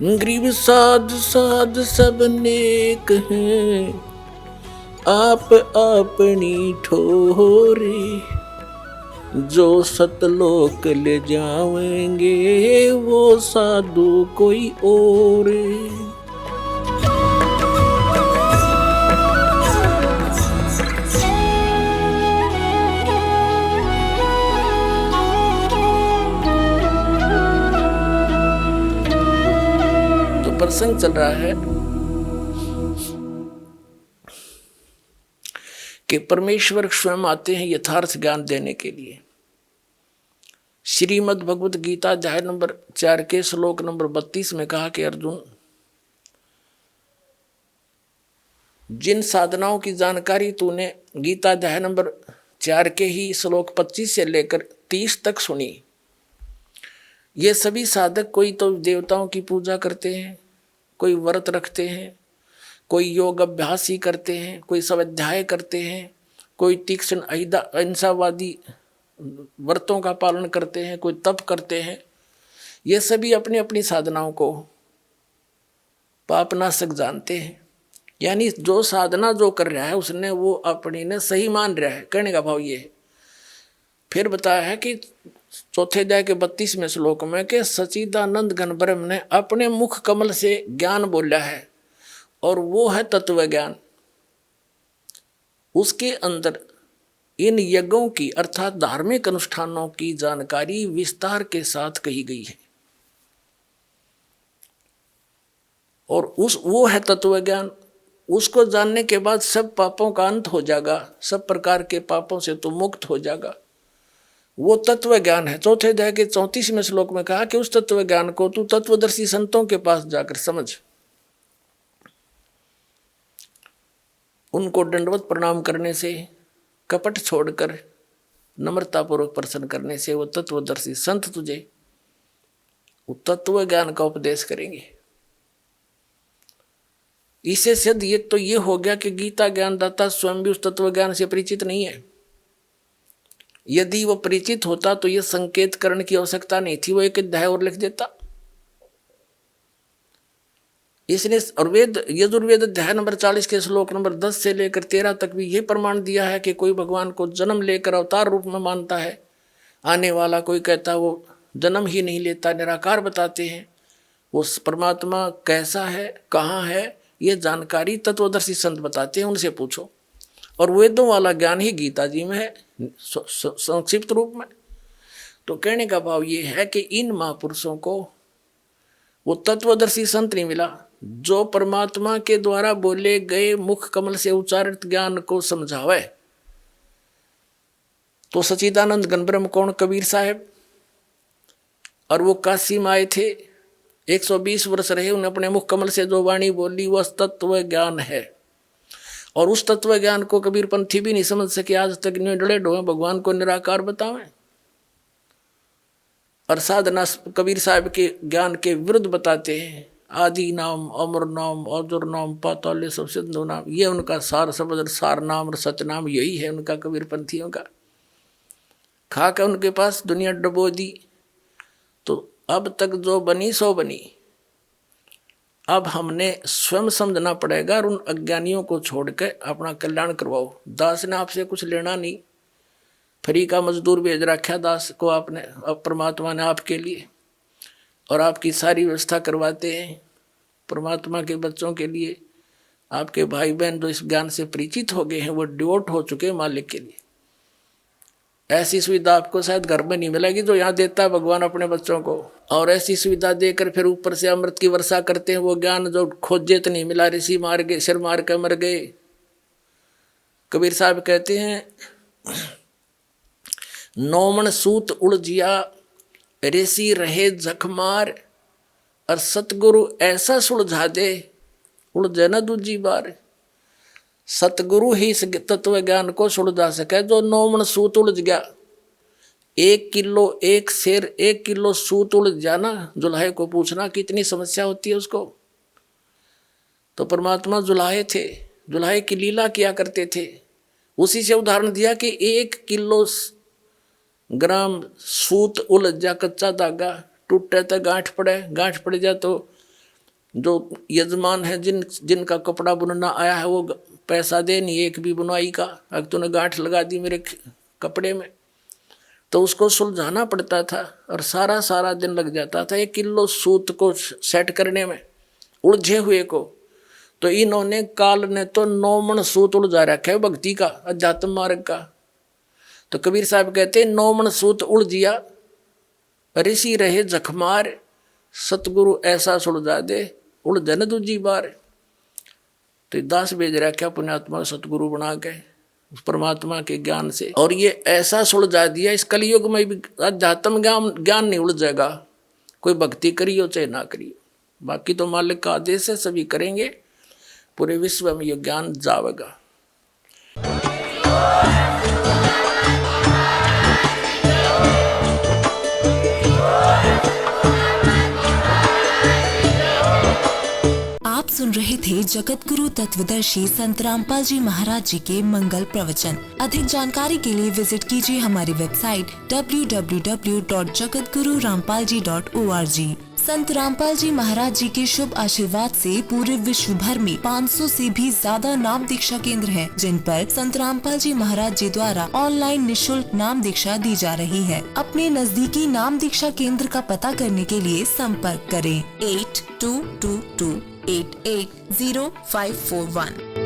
गरीब साध साध सब नेक हैं, आप अपनी ठोरी। जो सतलोक ले जाएंगे वो साधु कोई और। तो प्रसंग चल रहा है कि परमेश्वर स्वयं आते हैं यथार्थ ज्ञान देने के लिए। श्रीमद् भगवत गीता अध्याय नंबर 4 के श्लोक नंबर 32 में कहा कि अर्जुन, जिन साधनाओं की जानकारी तूने गीता अध्याय नंबर 4 के ही श्लोक 25 से लेकर 30 तक सुनी, ये सभी साधक कोई तो देवताओं की पूजा करते हैं, कोई व्रत रखते हैं, कोई योग अभ्यास ही करते हैं, कोई स्वाध्याय करते हैं, कोई तीक्ष्ण अहिंसावादी व्रतों का पालन करते हैं, कोई तप करते हैं। ये सभी अपनी अपनी साधनाओं को पापनाशक जानते हैं। यानी जो साधना जो कर रहा है उसने वो अपनी ने सही मान रहा है, कहने का भाव ये है। फिर बताया है कि चौथे अध्याय के 32वें श्लोक में कि सच्चिदानंद घन ब्रह्म ने अपने मुख कमल से ज्ञान बोला है और वो है तत्व ज्ञान। उसके अंदर इन यज्ञों की अर्थात धार्मिक अनुष्ठानों की जानकारी विस्तार के साथ कही गई है और वो है तत्व ज्ञान। उसको जानने के बाद सब पापों का अंत हो जाएगा, सब प्रकार के पापों से तो मुक्त हो जाएगा। वो तत्व ज्ञान है। चौथे अध्याय के 34वें श्लोक में कहा कि उस तत्व ज्ञान को तू तत्वदर्शी संतों के पास जाकर समझ, उनको दंडवत प्रणाम करने से, कपट छोड़कर नम्रतापूर्वक प्रश्न करने से वो तत्वदर्शी संत तुझे तत्व ज्ञान का उपदेश करेंगे। इससे सिद्ध ये तो ये हो गया कि गीता ज्ञानदाता स्वयं भी उस तत्व ज्ञान से परिचित नहीं है। यदि वो परिचित होता तो ये संकेत करने की आवश्यकता नहीं थी, वो एक अध्याय और लिख देता। इसने और वेद यजुर्वेद अध्याय नंबर 40 के श्लोक नंबर 10 से लेकर 13 तक भी ये प्रमाण दिया है कि कोई भगवान को जन्म लेकर अवतार रूप में मानता है आने वाला, कोई कहता वो जन्म ही नहीं लेता, निराकार बताते हैं। वो परमात्मा कैसा है, कहाँ है, ये जानकारी तत्वदर्शी संत बताते हैं, उनसे पूछो। और वेदों वाला ज्ञान ही गीता जी में है संक्षिप्त रूप में। तो कहने का भाव ये है कि इन महापुरुषों को वो तत्वदर्शी संत नहीं मिला जो परमात्मा के द्वारा बोले गए मुख कमल से उच्चारित ज्ञान को समझावे। तो सच्चिदानंद घन ब्रह्म कौन? कबीर साहब। और वो काशी में आए थे, 120 वर्ष रहे, उन्हें अपने मुख कमल से जो वाणी बोली वह तत्व ज्ञान है। और उस तत्व ज्ञान को कबीर पंथी भी नहीं समझ सके, आज तक डड़े ढोए भगवान को निराकार बतावें। और साधना कबीर साहब के ज्ञान के विरुद्ध बताते हैं। आदि नाम, अमर नाम, अजर नाम, पाताल सब सिंधु नाम, ये उनका सार शब्द, सार नाम और सच नाम यही है उनका कबीर पंथियों का। खा कर उनके पास दुनिया डबो दी, तो अब तक जो बनी सो बनी। अब हमने स्वयं समझना पड़ेगा और उन अज्ञानियों को छोड़ के अपना कल्याण करवाओ। दास ने आपसे कुछ लेना नहीं, फ्री का मजदूर भेज रखा दास को आपने, अब परमात्मा ने आपके लिए, और आपकी सारी व्यवस्था करवाते हैं परमात्मा के बच्चों के लिए। आपके भाई बहन जो इस ज्ञान से परिचित हो गए हैं वो डिवोट हो चुके हैं मालिक के लिए। ऐसी सुविधा आपको शायद घर में नहीं मिलेगी जो यहाँ देता है भगवान अपने बच्चों को। और ऐसी सुविधा देकर फिर ऊपर से अमृत की वर्षा करते हैं। वो ज्ञान जो खोजे तो नहीं मिला, ऋषि मार गए, सिर मार कर मर गए। कबीर साहब कहते हैं, नौमन सूत उलझिया ऋषि रहे जखमार, और सतगुरु ऐसा सुलझा दे उलझे न दूजी बार। सतगुरु ही इस तत्व ज्ञान को सुलझा सके। जो 9 मन सूत उलझ गया, 1 किलो 1 शेर 1 किलो सूत उलझ जाना, जुलाहे को पूछना कितनी समस्या होती है उसको। तो परमात्मा जुलाहे थे, जुलाहे की लीला किया करते थे। उसी से उदाहरण दिया कि 1 किलो ग्राम सूत उलझ जा, कच्चा धागा टूटे तो गांठ पड़े, गांठ पड़ जा तो जो यजमान है जिनका कपड़ा बुनना आया है वो पैसा दे नहीं एक भी बुनाई का, अगर तूने गांठ लगा दी मेरे कपड़े में, तो उसको सुलझाना पड़ता था और सारा सारा दिन लग जाता था 1 किलो सूत को सेट करने में, उलझे हुए को। तो इन्होंने काल ने तो 9 मन सूत उलझा रखा है भक्ति का, अध्यात्म मार्ग का। तो कबीर साहब कहते 9 मन सूत उलझिया ऋषि रहे जखमार, सतगुरु ऐसा सुलझा दे उलझन दूजी बार। तो दास भेज रखा पुण्यात्मा सतगुरु बना के उस परमात्मा के ज्ञान से, और ये ऐसा सुलझा दिया इस कलयुग में भी अध्यात्म ज्ञान नहीं उलझेगा, कोई भक्ति करियो चाहे ना करियो, बाकी तो मालिक का आदेश है, सभी करेंगे, पूरे विश्व में ये ज्ञान जावेगा। आप सुन रहे थे जगत गुरु तत्वदर्शी संत रामपाल जी महाराज जी के मंगल प्रवचन। अधिक जानकारी के लिए विजिट कीजिए हमारी वेबसाइट www.jagatgururampalji.org। संत रामपाल जी महाराज जी के शुभ आशीर्वाद से पूरे विश्व भर में 500 से भी ज्यादा नाम दीक्षा केंद्र हैं, जिन पर संत रामपाल जी महाराज जी द्वारा ऑनलाइन निशुल्क नाम दीक्षा दी जा रही है। अपने नजदीकी नाम दीक्षा केंद्र का पता करने के लिए संपर्क करें 8222880541।